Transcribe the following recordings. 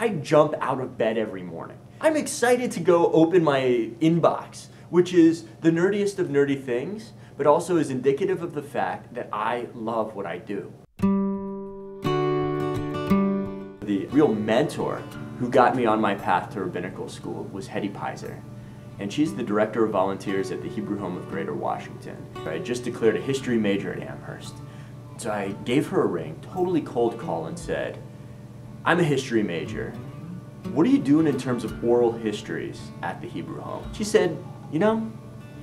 I jump out of bed every morning. I'm excited to go open my inbox, which is the nerdiest of nerdy things, but also is indicative of the fact that I love what I do. The real mentor who got me on my path to rabbinical school was Hetty Pizer, and she's the director of volunteers at the Hebrew Home of Greater Washington. I just declared a history major at Amherst. So I gave her a ring, totally cold call, and said, I'm a history major. What are you doing in terms of oral histories at the Hebrew Home? She said, you know,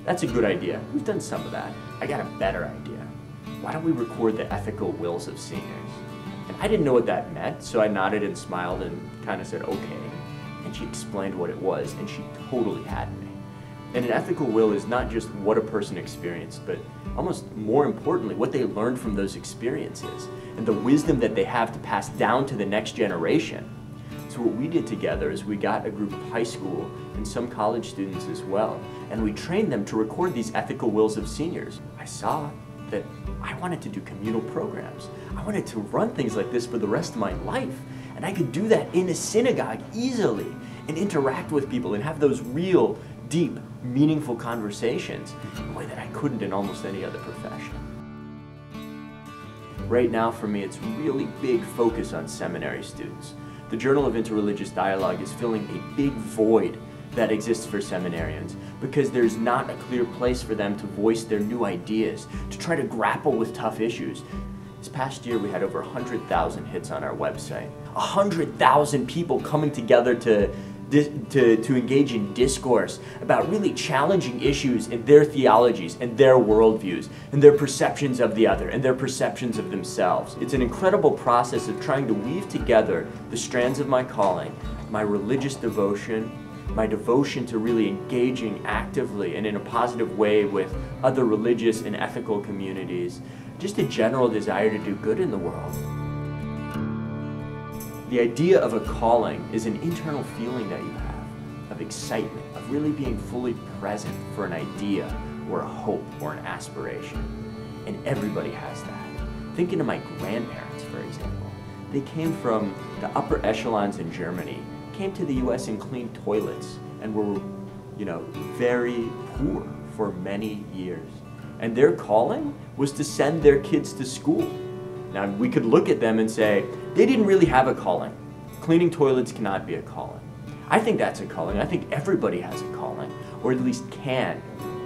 that's a good idea. We've done some of that. I got a better idea. Why don't we record the ethical wills of seniors? And I didn't know what that meant, so I nodded and smiled and kind of said, okay. And she explained what it was, and she totally had me. And an ethical will is not just what a person experienced, but almost more importantly, what they learned from those experiences and the wisdom that they have to pass down to the next generation. So what we did together is we got a group of high school and some college students as well, and we trained them to record these ethical wills of seniors. I saw that I wanted to do communal programs. I wanted to run things like this for the rest of my life, and I could do that in a synagogue easily and interact with people and have those real, deep, meaningful conversations in a way that I couldn't in almost any other profession. Right now for me, it's really big focus on seminary students. The Journal of Interreligious Dialogue is filling a big void that exists for seminarians because there's not a clear place for them to voice their new ideas, to try to grapple with tough issues. This past year we had over 100,000 hits on our website. 100,000 people coming together to engage in discourse about really challenging issues in their theologies and their worldviews and their perceptions of the other and their perceptions of themselves. It's an incredible process of trying to weave together the strands of my calling, my religious devotion, my devotion to really engaging actively and in a positive way with other religious and ethical communities, just a general desire to do good in the world. The idea of a calling is an internal feeling that you have of excitement, of really being fully present for an idea or a hope or an aspiration. And everybody has that. Thinking of my grandparents, for example. They came from the upper echelons in Germany, came to the US and cleaned toilets and were, very poor for many years. And their calling was to send their kids to school. Now, we could look at them and say, they didn't really have a calling. Cleaning toilets cannot be a calling. I think that's a calling. I think everybody has a calling, or at least can,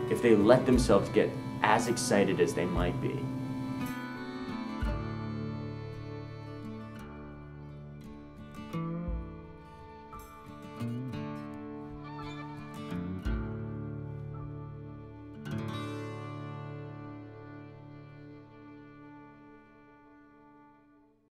if they let themselves get as excited as they might be.